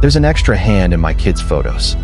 There's an extra hand in my kids' photos.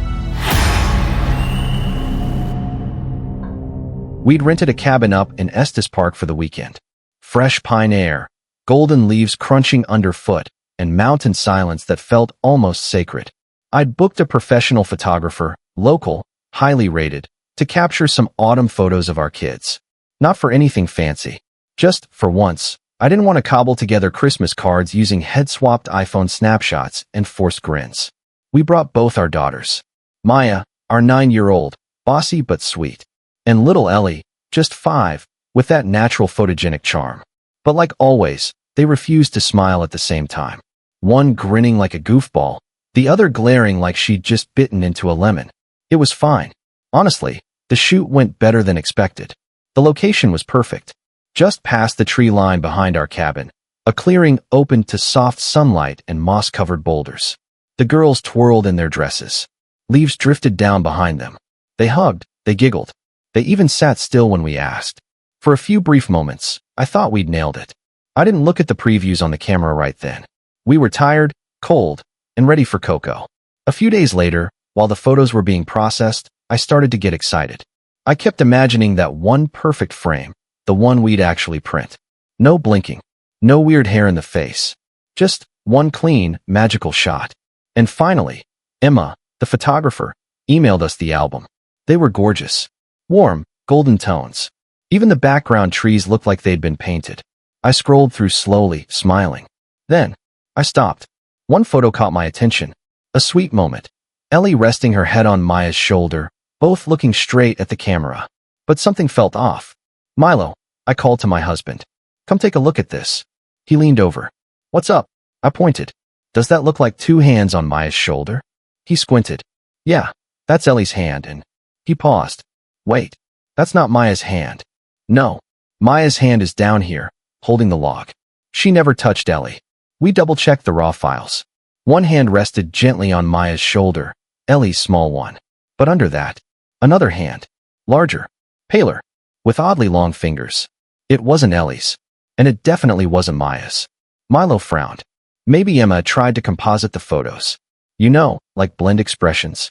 We'd rented a cabin up in Estes Park for the weekend. Fresh pine air, golden leaves crunching underfoot, and mountain silence that felt almost sacred. I'd booked a professional photographer, local, highly rated, to capture some autumn photos of our kids. Not for anything fancy. Just, for once, I didn't want to cobble together Christmas cards using head-swapped iPhone snapshots and forced grins. We brought both our daughters. Maya, our 9-year-old, bossy but sweet, and little Ellie, just 5, with that natural photogenic charm. But like always, they refused to smile at the same time. One grinning like a goofball, the other glaring like she'd just bitten into a lemon. It was fine. Honestly, the shoot went better than expected. The location was perfect. Just past the tree line behind our cabin, a clearing open to soft sunlight and moss-covered boulders. The girls twirled in their dresses. Leaves drifted down behind them. They hugged, they giggled. They even sat still when we asked. For a few brief moments, I thought we'd nailed it. I didn't look at the previews on the camera right then. We were tired, cold, and ready for Coco. A few days later, while the photos were being processed, I started to get excited. I kept imagining that one perfect frame, the one we'd actually print. No blinking, no weird hair in the face. Just one clean, magical shot. And finally, Emma, the photographer, emailed us the album. They were gorgeous. Warm, golden tones. Even the background trees looked like they'd been painted. I scrolled through slowly, smiling. Then, I stopped. One photo caught my attention. A sweet moment. Ellie resting her head on Maya's shoulder, both looking straight at the camera. But something felt off. Milo, I called to my husband. Come take a look at this. He leaned over. What's up? I pointed. Does that look like 2 hands on Maya's shoulder? He squinted. Yeah, that's Ellie's hand, and he paused. Wait, that's not Maya's hand. No, Maya's hand is down here, holding the log. She never touched Ellie. We double-checked the raw files. One hand rested gently on Maya's shoulder, Ellie's small one. But under that, another hand, larger, paler, with oddly long fingers. It wasn't Ellie's, and it definitely wasn't Maya's. Milo frowned. Maybe Emma tried to composite the photos. You know, like blend expressions.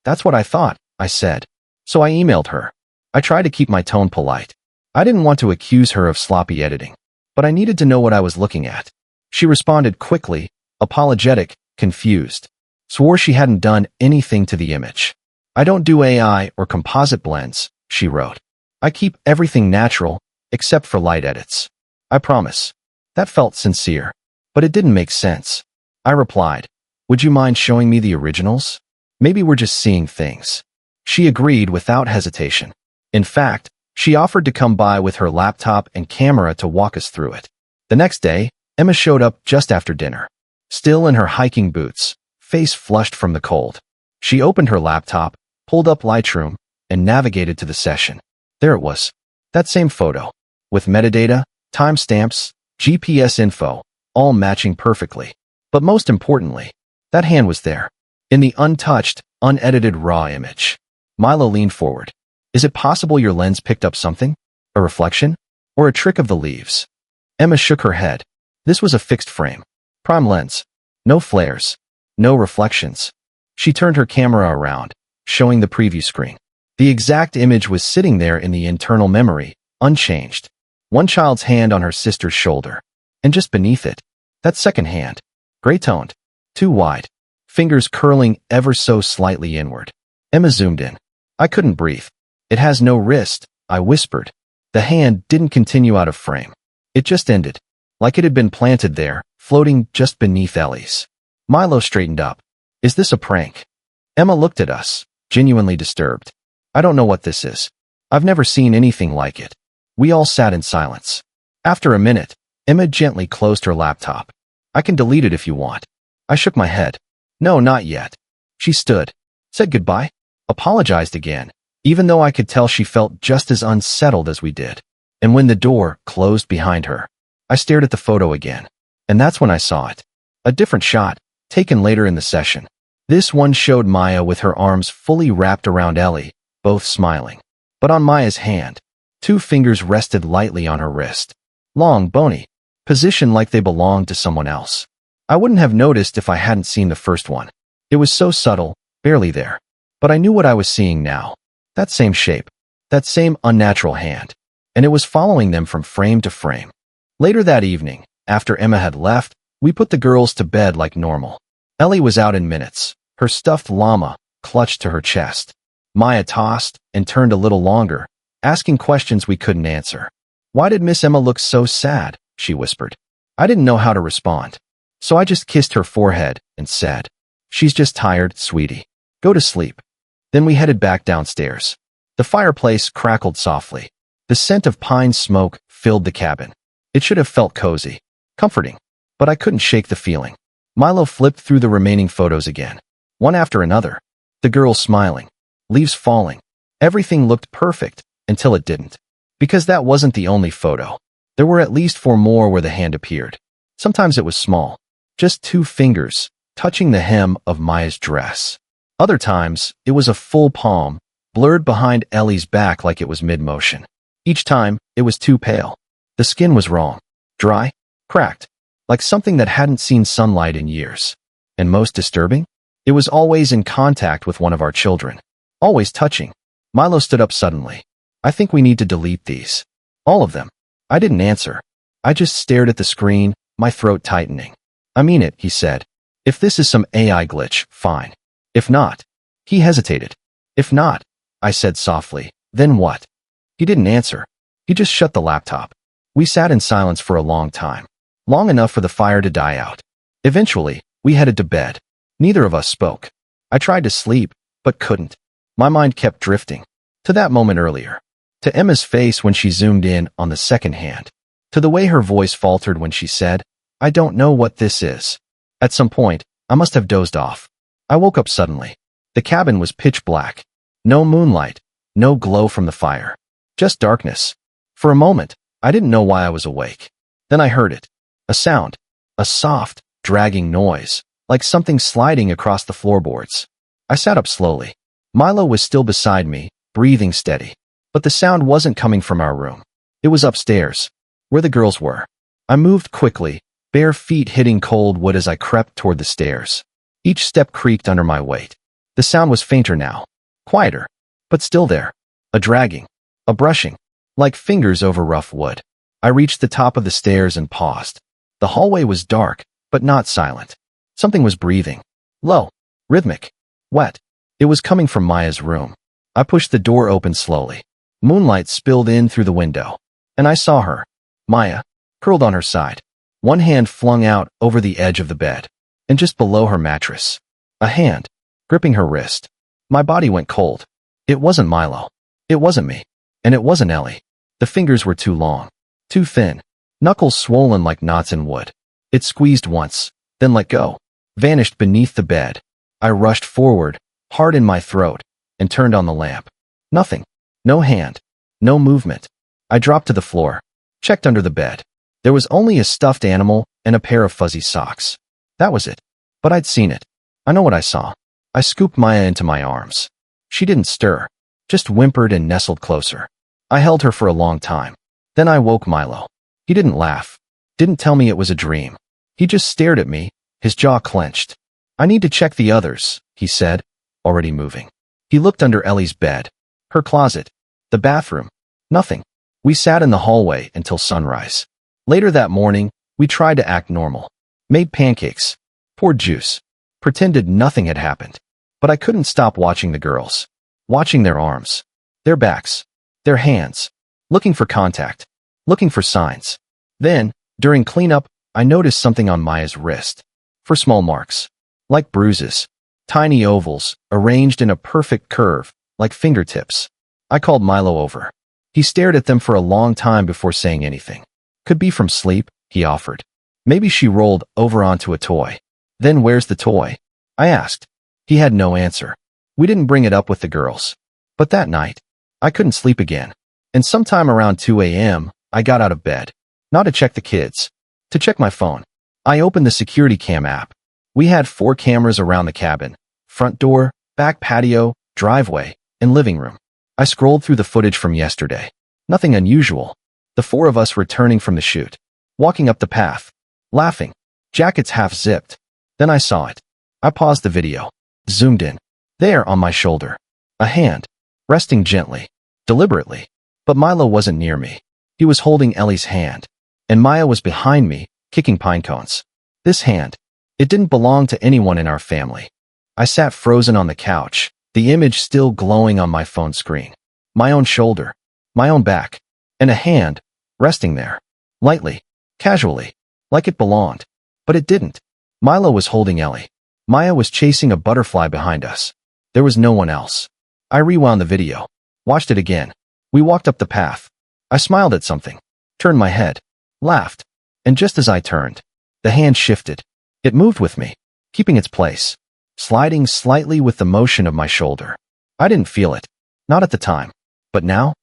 That's what I thought, I said. So I emailed her. I tried to keep my tone polite. I didn't want to accuse her of sloppy editing, but I needed to know what I was looking at. She responded quickly, apologetic, confused. Swore she hadn't done anything to the image. I don't do AI or composite blends, she wrote. I keep everything natural, except for light edits. I promise. That felt sincere, but it didn't make sense. I replied, would you mind showing me the originals? Maybe we're just seeing things. She agreed without hesitation. In fact, she offered to come by with her laptop and camera to walk us through it. The next day, Emma showed up just after dinner. Still in her hiking boots, face flushed from the cold. She opened her laptop, pulled up Lightroom, and navigated to the session. There it was. That same photo. With metadata, timestamps, GPS info, all matching perfectly. But most importantly, that hand was there. In the untouched, unedited raw image. Milo leaned forward. Is it possible your lens picked up something? A reflection? Or a trick of the leaves? Emma shook her head. This was a fixed frame. Prime lens. No flares. No reflections. She turned her camera around, showing the preview screen. The exact image was sitting there in the internal memory, unchanged. One child's hand on her sister's shoulder. And just beneath it, that second hand. Gray-toned. Too wide. Fingers curling ever so slightly inward. Emma zoomed in. I couldn't breathe. It has no wrist, I whispered. The hand didn't continue out of frame. It just ended. Like it had been planted there, floating just beneath Ellie's. Milo straightened up. Is this a prank? Emma looked at us, genuinely disturbed. I don't know what this is. I've never seen anything like it. We all sat in silence. After a minute, Emma gently closed her laptop. I can delete it if you want. I shook my head. No, not yet. She stood, said goodbye, apologized again, even though I could tell she felt just as unsettled as we did. And when the door closed behind her, I stared at the photo again. And that's when I saw it. A different shot, taken later in the session. This one showed Maya with her arms fully wrapped around Ellie, both smiling. But on Maya's hand, 2 fingers rested lightly on her wrist. Long, bony, positioned like they belonged to someone else. I wouldn't have noticed if I hadn't seen the first one. It was so subtle, barely there. But I knew what I was seeing now. That same shape. That same unnatural hand. And it was following them from frame to frame. Later that evening, after Emma had left, we put the girls to bed like normal. Ellie was out in minutes, her stuffed llama clutched to her chest. Maya tossed and turned a little longer, asking questions we couldn't answer. "Why did Miss Emma look so sad?" she whispered. I didn't know how to respond. So I just kissed her forehead and said, "She's just tired, sweetie. Go to sleep." Then we headed back downstairs. The fireplace crackled softly. The scent of pine smoke filled the cabin. It should have felt cozy, comforting, but I couldn't shake the feeling. Milo flipped through the remaining photos again, one after another. The girls smiling, leaves falling. Everything looked perfect until it didn't. Because that wasn't the only photo. There were at least 4 more where the hand appeared. Sometimes it was small, just 2 fingers touching the hem of Maya's dress. Other times, it was a full palm, blurred behind Ellie's back like it was mid-motion. Each time, it was too pale. The skin was wrong, dry, cracked, like something that hadn't seen sunlight in years. And most disturbing? It was always in contact with one of our children. Always touching. Milo stood up suddenly. "I think we need to delete these. All of them." I didn't answer. I just stared at the screen, my throat tightening. "I mean it," he said. "If this is some AI glitch, fine. If not." He hesitated. "If not," I said softly, "then what?" He didn't answer. He just shut the laptop. We sat in silence for a long time. Long enough for the fire to die out. Eventually, we headed to bed. Neither of us spoke. I tried to sleep, but couldn't. My mind kept drifting. To that moment earlier. To Emma's face when she zoomed in on the second hand. To the way her voice faltered when she said, "I don't know what this is." At some point, I must have dozed off. I woke up suddenly. The cabin was pitch black. No moonlight, no glow from the fire. Just darkness. For a moment, I didn't know why I was awake. Then I heard it. A sound. A soft, dragging noise, like something sliding across the floorboards. I sat up slowly. Milo was still beside me, breathing steady. But the sound wasn't coming from our room. It was upstairs, where the girls were. I moved quickly, bare feet hitting cold wood as I crept toward the stairs. Each step creaked under my weight. The sound was fainter now, quieter, but still there. A dragging, a brushing, like fingers over rough wood. I reached the top of the stairs and paused. The hallway was dark, but not silent. Something was breathing. Low, rhythmic, wet. It was coming from Maya's room. I pushed the door open slowly. Moonlight spilled in through the window, and I saw her, Maya, curled on her side, one hand flung out over the edge of the bed, and just below her mattress, a hand, gripping her wrist. My body went cold. It wasn't Milo. It wasn't me. And it wasn't Ellie. The fingers were too long, too thin, knuckles swollen like knots in wood. It squeezed once, then let go, vanished beneath the bed. I rushed forward, heart in my throat, and turned on the lamp. Nothing. No hand. No movement. I dropped to the floor, checked under the bed. There was only a stuffed animal and a pair of fuzzy socks. That was it. But I'd seen it. I know what I saw. I scooped Maya into my arms. She didn't stir, just whimpered and nestled closer. I held her for a long time. Then I woke Milo. He didn't laugh. Didn't tell me it was a dream. He just stared at me, his jaw clenched. "I need to check the others," he said, already moving. He looked under Ellie's bed, her closet, the bathroom. Nothing. We sat in the hallway until sunrise. Later that morning, we tried to act normal. Made pancakes, poured juice, pretended nothing had happened. But I couldn't stop watching the girls. Watching their arms, their backs, their hands, looking for contact, looking for signs. Then, during cleanup, I noticed something on Maya's wrist. 4 small marks, like bruises, tiny ovals, arranged in a perfect curve, like fingertips. I called Milo over. He stared at them for a long time before saying anything. "Could be from sleep," he offered. "Maybe she rolled over onto a toy." "Then where's the toy?" I asked. He had no answer. We didn't bring it up with the girls. But that night, I couldn't sleep again. And sometime around 2 a.m., I got out of bed. Not to check the kids. To check my phone. I opened the security cam app. We had 4 cameras around the cabin. Front door, back patio, driveway, and living room. I scrolled through the footage from yesterday. Nothing unusual. The 4 of us returning from the shoot. Walking up the path. Laughing. Jackets half zipped. Then I saw it. I paused the video. Zoomed in. There on my shoulder. A hand. Resting gently. Deliberately. But Milo wasn't near me. He was holding Ellie's hand. And Maya was behind me, kicking pine cones. This hand. It didn't belong to anyone in our family. I sat frozen on the couch, the image still glowing on my phone screen. My own shoulder. My own back. And a hand. Resting there. Lightly. Casually. Like it belonged. But it didn't. Milo was holding Ellie. Maya was chasing a butterfly behind us. There was no one else. I rewound the video. Watched it again. We walked up the path. I smiled at something. Turned my head. Laughed. And just as I turned, the hand shifted. It moved with me, keeping its place, sliding slightly with the motion of my shoulder. I didn't feel it. Not at the time. But now,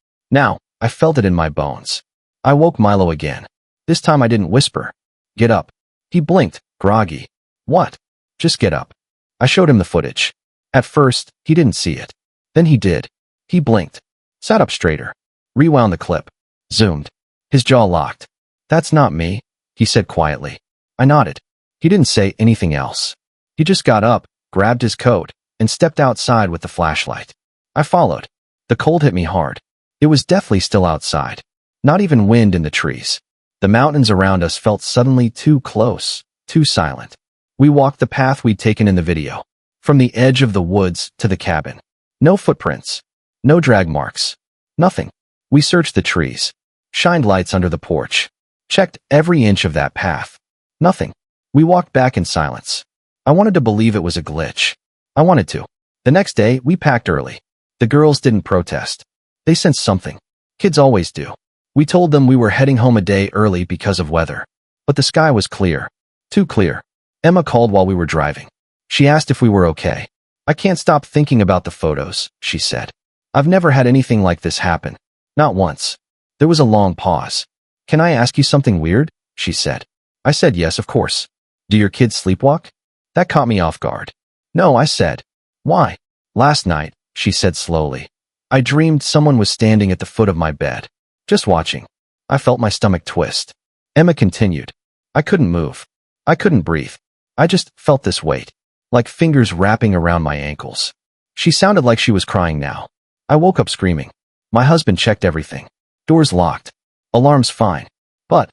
I felt it in my bones. I woke Milo again. This time I didn't whisper. Get up. He blinked, groggy. What? Just get up. I showed him the footage. At first, he didn't see it. Then he did. He blinked. Sat up straighter. Rewound the clip. Zoomed. His jaw locked. That's not me, he said quietly. I nodded. He didn't say anything else. He just got up, grabbed his coat, and stepped outside with the flashlight. I followed. The cold hit me hard. It was deathly still outside. Not even wind in the trees. The mountains around us felt suddenly too close, too silent. We walked the path we'd taken in the video. From the edge of the woods to the cabin. No footprints. No drag marks. Nothing. We searched the trees. Shined lights under the porch. Checked every inch of that path. Nothing. We walked back in silence. I wanted to believe it was a glitch. I wanted to. The next day, we packed early. The girls didn't protest. They sensed something. Kids always do. We told them we were heading home a day early because of weather. But the sky was clear. Too clear. Emma called while we were driving. She asked if we were okay. I can't stop thinking about the photos, she said. I've never had anything like this happen. Not once. There was a long pause. Can I ask you something weird? She said. I said yes, of course. Do your kids sleepwalk? That caught me off guard. No, I said. Why? Last night, she said slowly. I dreamed someone was standing at the foot of my bed. Just watching. I felt my stomach twist. Emma continued. I couldn't move. I couldn't breathe. I just felt this weight. Like fingers wrapping around my ankles. She sounded like she was crying now. I woke up screaming. My husband checked everything. Doors locked. Alarms fine. But.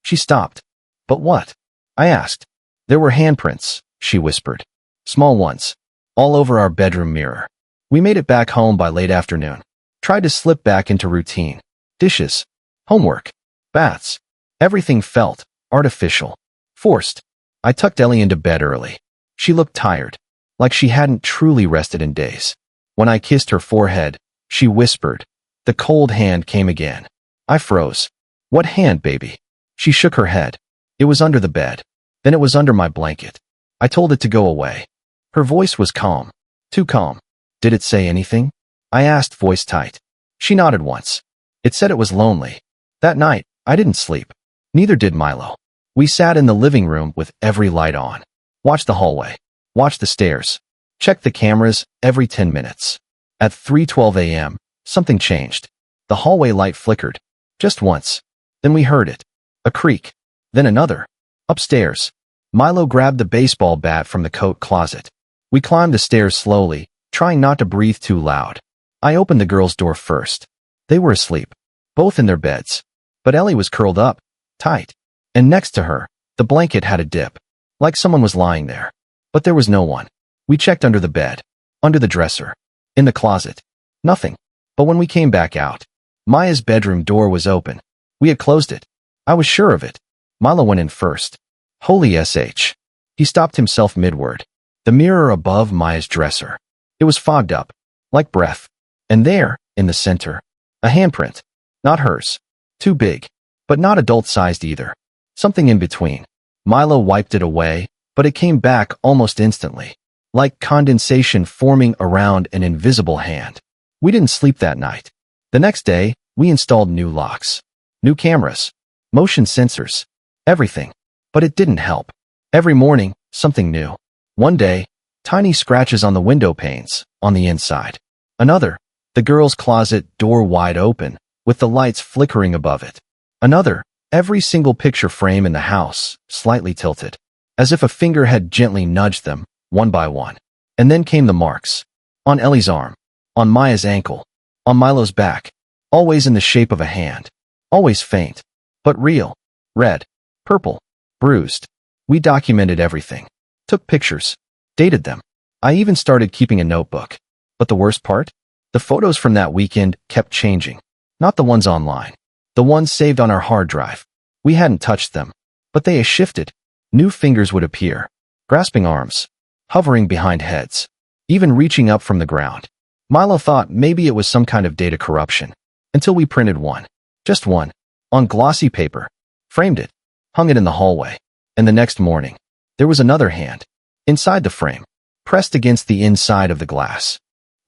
She stopped. But what? I asked. There were handprints, she whispered. Small ones. All over our bedroom mirror. We made it back home by late afternoon. Tried to slip back into routine. Dishes. Homework. Baths. Everything felt artificial. Forced. I tucked Ellie into bed early. She looked tired. Like she hadn't truly rested in days. When I kissed her forehead, she whispered. The cold hand came again. I froze. What hand, baby? She shook her head. It was under the bed. Then it was under my blanket. I told it to go away. Her voice was calm. Too calm. Did it say anything? I asked, voice tight. She nodded once. It said it was lonely. That night, I didn't sleep. Neither did Milo. We sat in the living room with every light on. Watched the hallway. Watched the stairs. Checked the cameras every 10 minutes. At 3:12 a.m., something changed. The hallway light flickered. Just once. Then we heard it. A creak. Then another. Upstairs. Milo grabbed the baseball bat from the coat closet. We climbed the stairs slowly, trying not to breathe too loud. I opened the girls' door first. They were asleep. Both in their beds. But Ellie was curled up. Tight. And next to her, the blanket had a dip. Like someone was lying there. But there was no one. We checked under the bed. Under the dresser. In the closet. Nothing. But when we came back out, Maya's bedroom door was open. We had closed it. I was sure of it. Milo went in first. Holy sh. He stopped himself midward. The mirror above Maya's dresser. It was fogged up. Like breath. And there, in the center, a handprint. Not hers. Too big. But not adult-sized either. Something in between. Milo wiped it away, but it came back almost instantly. Like condensation forming around an invisible hand. We didn't sleep that night. The next day, we installed new locks. New cameras. Motion sensors. Everything. But it didn't help. Every morning, something new. One day, tiny scratches on the window panes, on the inside. Another, the girls' closet door wide open, with the lights flickering above it. Another, every single picture frame in the house, slightly tilted. As if a finger had gently nudged them, one by one. And then came the marks. On Ellie's arm. On Maya's ankle. On Milo's back. Always in the shape of a hand. Always faint. But real. Red. Purple. Bruised. We documented everything. Took pictures. Dated them. I even started keeping a notebook. But the worst part? The photos from that weekend kept changing. Not the ones online. The ones saved on our hard drive. We hadn't touched them. But they shifted. New fingers would appear. Grasping arms. Hovering behind heads. Even reaching up from the ground. Milo thought maybe it was some kind of data corruption. Until we printed one. Just one. On glossy paper. Framed it. Hung it in the hallway. And the next morning, there was another hand. Inside the frame. Pressed against the inside of the glass.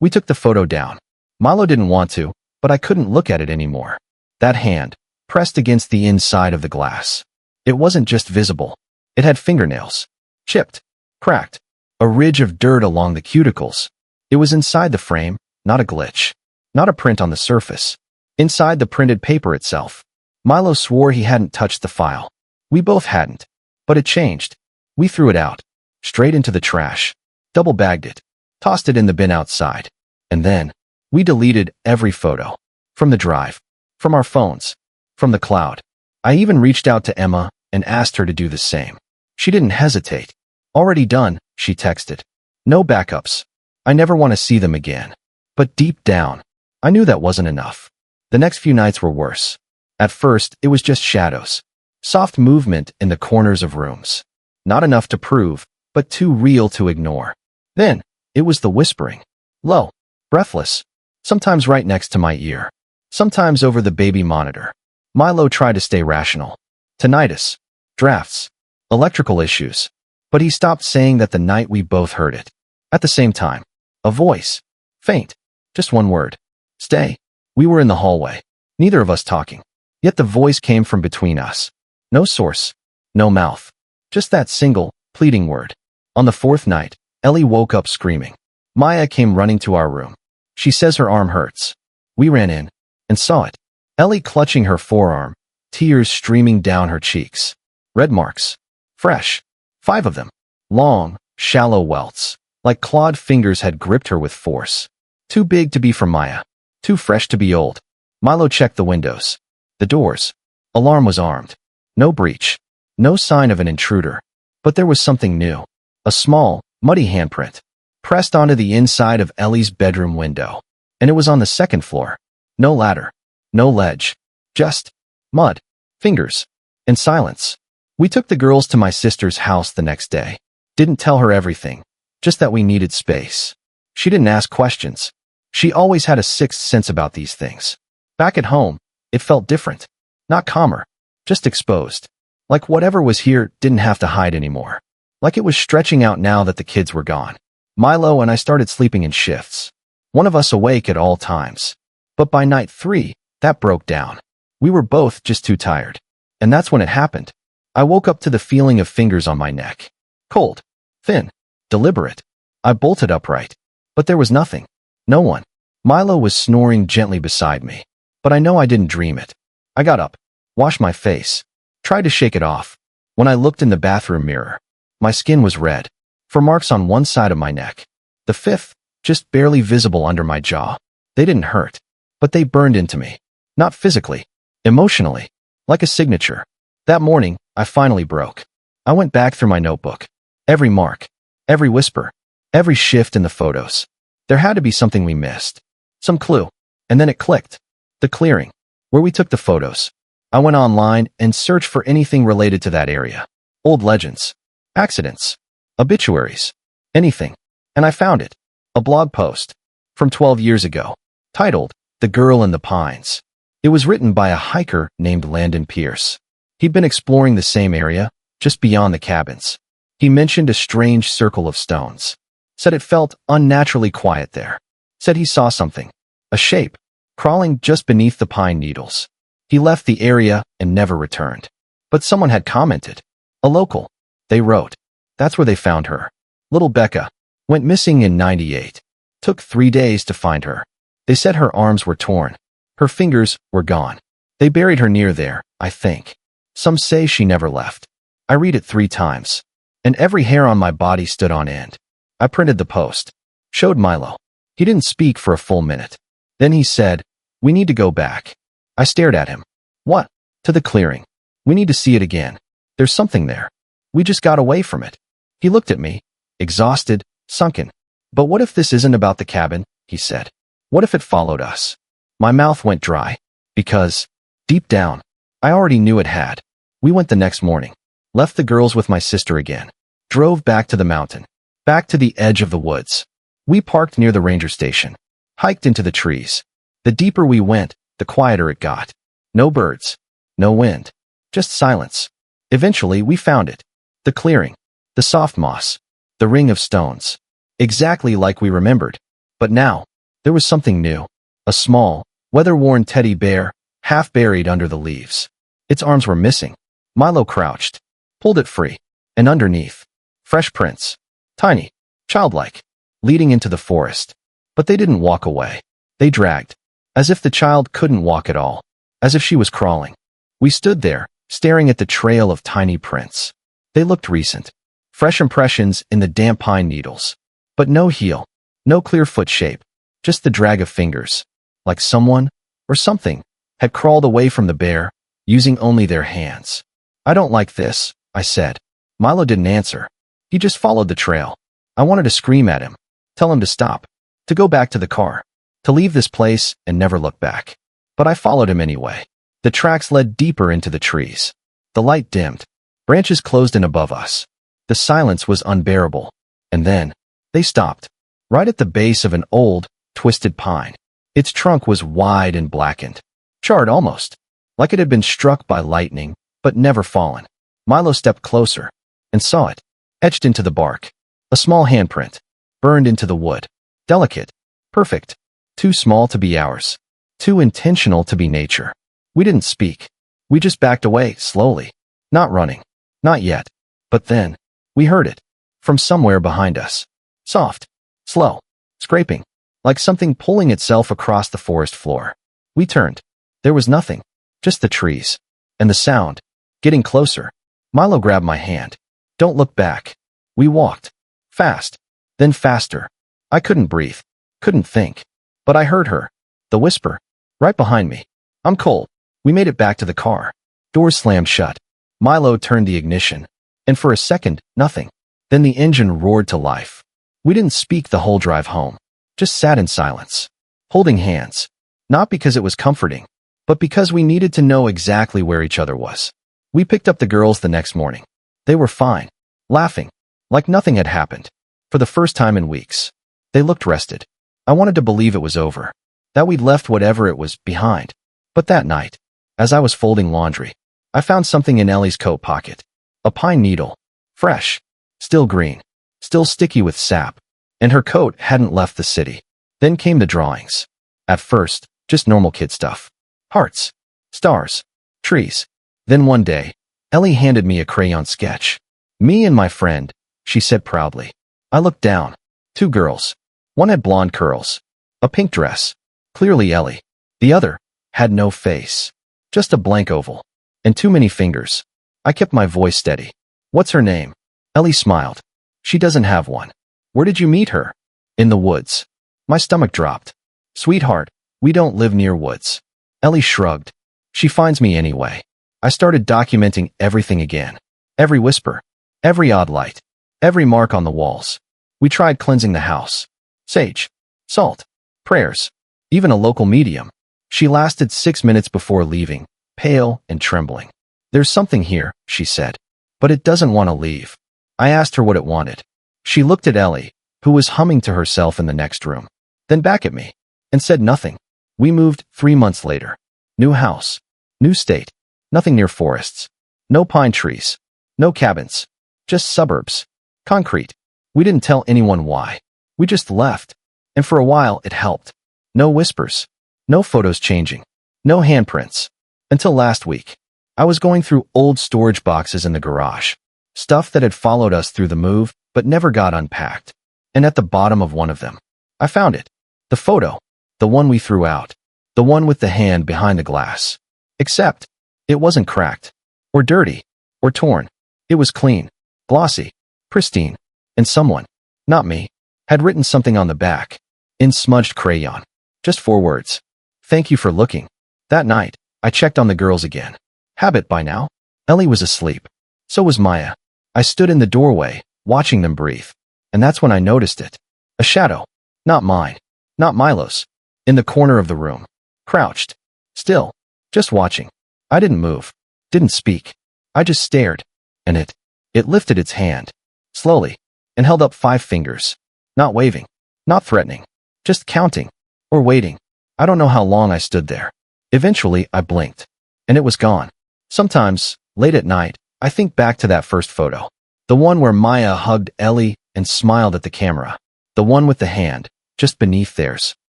We took the photo down. Milo didn't want to, but I couldn't look at it anymore. That hand, pressed against the inside of the glass. It wasn't just visible. It had fingernails. Chipped. Cracked. A ridge of dirt along the cuticles. It was inside the frame, not a glitch. Not a print on the surface. Inside the printed paper itself. Milo swore he hadn't touched the file. We both hadn't. But it changed. We threw it out. Straight into the trash. Double-bagged it. Tossed it in the bin outside. And then, we deleted every photo. From the drive. From our phones. From the cloud. I even reached out to Emma and asked her to do the same. She didn't hesitate. Already done, she texted. No backups. I never want to see them again. But deep down, I knew that wasn't enough. The next few nights were worse. At first, it was just shadows. Soft movement in the corners of rooms. Not enough to prove, but too real to ignore. Then, it was the whispering. Low. Breathless. Sometimes right next to my ear. Sometimes over the baby monitor. Milo tried to stay rational. Tinnitus. Drafts. Electrical issues. But he stopped saying that the night we both heard it. At the same time. A voice. Faint. Just one word. Stay. We were in the hallway. Neither of us talking. Yet the voice came from between us. No source. No mouth. Just that single, pleading word. On the fourth night, Ellie woke up screaming. Maya came running to our room. She says her arm hurts. We ran in and saw it. Ellie clutching her forearm, tears streaming down her cheeks. Red marks. Fresh. 5 of them. Long, shallow welts. Like clawed fingers had gripped her with force. Too big to be from Maya. Too fresh to be old. Milo checked the windows. The doors. Alarm was armed. No breach. No sign of an intruder. But there was something new. A small, muddy handprint. Pressed onto the inside of Ellie's bedroom window. And it was on the second floor. No ladder. No ledge. Just mud. Fingers. And silence. We took the girls to my sister's house the next day. Didn't tell her everything. Just that we needed space. She didn't ask questions. She always had a sixth sense about these things. Back at home, it felt different. Not calmer. Just exposed. Like whatever was here didn't have to hide anymore. Like it was stretching out now that the kids were gone. Milo and I started sleeping in shifts. One of us awake at all times. But by night 3, that broke down. We were both just too tired. And that's when it happened. I woke up to the feeling of fingers on my neck. Cold. Thin. Deliberate. I bolted upright. But there was nothing. No one. Milo was snoring gently beside me. But I know I didn't dream it. I got up. Washed my face. Tried to shake it off. When I looked in the bathroom mirror, my skin was red. 4 marks on one side of my neck. The 5th, just barely visible under my jaw. They didn't hurt. But they burned into me. Not physically. Emotionally. Like a signature. That morning, I finally broke. I went back through my notebook. Every mark. Every whisper. Every shift in the photos. There had to be something we missed. Some clue. And then it clicked. The clearing. Where we took the photos. I went online and searched for anything related to that area. Old legends. Accidents. Obituaries. Anything. And I found it. A blog post. From 12 years ago. Titled, The Girl in the Pines. It was written by a hiker named Landon Pierce. He'd been exploring the same area, just beyond the cabins. He mentioned a strange circle of stones. Said it felt unnaturally quiet there. Said he saw something. A shape. Crawling just beneath the pine needles. He left the area and never returned. But someone had commented. A local. They wrote. That's where they found her. Little Becca. Went missing in '98. Took 3 days to find her. They said her arms were torn. Her fingers were gone. They buried her near there, I think. Some say she never left. I read it 3 times. And every hair on my body stood on end. I printed the post. Showed Milo. He didn't speak for a full minute. Then he said, "We need to go back." I stared at him. "What?" "To the clearing. We need to see it again. There's something there. We just got away from it." He looked at me, exhausted, sunken. "But what if this isn't about the cabin?" he said. "What if it followed us?" My mouth went dry. Because, deep down, I already knew it had. We went the next morning. Left the girls with my sister again. Drove back to the mountain. Back to the edge of the woods. We parked near the ranger station. Hiked into the trees. The deeper we went, the quieter it got. No birds. No wind. Just silence. Eventually, we found it. The clearing. The soft moss. The ring of stones. Exactly like we remembered. But now, there was something new. A small, weather-worn teddy bear, half buried under the leaves. Its arms were missing. Milo crouched. Pulled it free. And underneath, fresh prints. Tiny. Childlike. Leading into the forest. But they didn't walk away. They dragged. As if the child couldn't walk at all. As if she was crawling. We stood there, staring at the trail of tiny prints. They looked recent. Fresh impressions in the damp pine needles. But no heel. No clear foot shape. Just the drag of fingers. Like someone, or something, had crawled away from the bear, using only their hands. "I don't like this," I said. Milo didn't answer. He just followed the trail. I wanted to scream at him. Tell him to stop. To go back to the car. To leave this place and never look back. But I followed him anyway. The tracks led deeper into the trees. The light dimmed. Branches closed in above us. The silence was unbearable. And then, they stopped. Right at the base of an old, twisted pine. Its trunk was wide and blackened. Charred almost. Like it had been struck by lightning, but never fallen. Milo stepped closer. And saw it. Etched into the bark. A small handprint. Burned into the wood. Delicate. Perfect. Too small to be ours. Too intentional to be nature. We didn't speak. We just backed away, slowly. Not running. Not yet. But then, we heard it. From somewhere behind us. Soft. Slow. Scraping. Like something pulling itself across the forest floor. We turned. There was nothing. Just the trees. And the sound. Getting closer. Milo grabbed my hand. "Don't look back." We walked. Fast. Then faster. I couldn't breathe. Couldn't think. But I heard her. The whisper. Right behind me. "I'm cold." We made it back to the car. Doors slammed shut. Milo turned the ignition. And for a second, nothing. Then the engine roared to life. We didn't speak the whole drive home. Just sat in silence. Holding hands. Not because it was comforting, but because we needed to know exactly where each other was. We picked up the girls the next morning. They were fine. Laughing. Like nothing had happened. For the first time in weeks. They looked rested. I wanted to believe it was over. That we'd left whatever it was behind. But that night, as I was folding laundry, I found something in Ellie's coat pocket. A pine needle. Fresh. Still green. Still sticky with sap. And her coat hadn't left the city. Then came the drawings. At first, just normal kid stuff. Hearts. Stars. Trees. Then one day, Ellie handed me a crayon sketch. "Me and my friend," she said proudly. I looked down. 2 girls. One had blonde curls. A pink dress. Clearly Ellie. The other had no face. Just a blank oval. And too many fingers. I kept my voice steady. "What's her name?" Ellie smiled. "She doesn't have one." "Where did you meet her?" "In the woods." My stomach dropped. "Sweetheart, we don't live near woods." Ellie shrugged. "She finds me anyway." I started documenting everything again. Every whisper. Every odd light. Every mark on the walls. We tried cleansing the house. Sage. Salt. Prayers. Even a local medium. She lasted 6 minutes before leaving, pale and trembling. "There's something here," she said. "But it doesn't want to leave." I asked her what it wanted. She looked at Ellie, who was humming to herself in the next room, then back at me, and said nothing. We moved 3 months later. New house. New state. Nothing near forests. No pine trees. No cabins. Just suburbs. Concrete. We didn't tell anyone why. We just left. And for a while it helped. No whispers. No photos changing. No handprints. Until last week. I was going through old storage boxes in the garage. Stuff that had followed us through the move, but never got unpacked. And at the bottom of one of them, I found it. The photo. The one we threw out. The one with the hand behind the glass. Except, it wasn't cracked. Or dirty. Or torn. It was clean. Glossy. Pristine. And someone Not me. Had written something on the back. In smudged crayon. Just 4 words. Thank you for looking. That night, I checked on the girls again. Habit by now. Ellie was asleep. So was Maya. I stood in the doorway, watching them breathe. And that's when I noticed it. A shadow. Not mine. Not Milo's. In the corner of the room. Crouched. Still. Just watching. I didn't move. Didn't speak. I just stared. And it lifted its hand. Slowly. And held up 5 fingers. Not waving. Not threatening. Just counting. Or waiting. I don't know how long I stood there. Eventually, I blinked. And it was gone. Sometimes, late at night, I think back to that first photo. The one where Maya hugged Ellie and smiled at the camera. The one with the hand, just beneath theirs.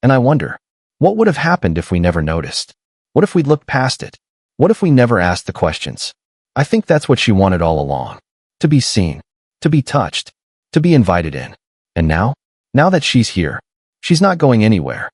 And I wonder, what would have happened if we never noticed? What if we'd looked past it? What if we never asked the questions? I think that's what she wanted all along. To be seen. To be touched. To be invited in. And now? Now that she's here, she's not going anywhere.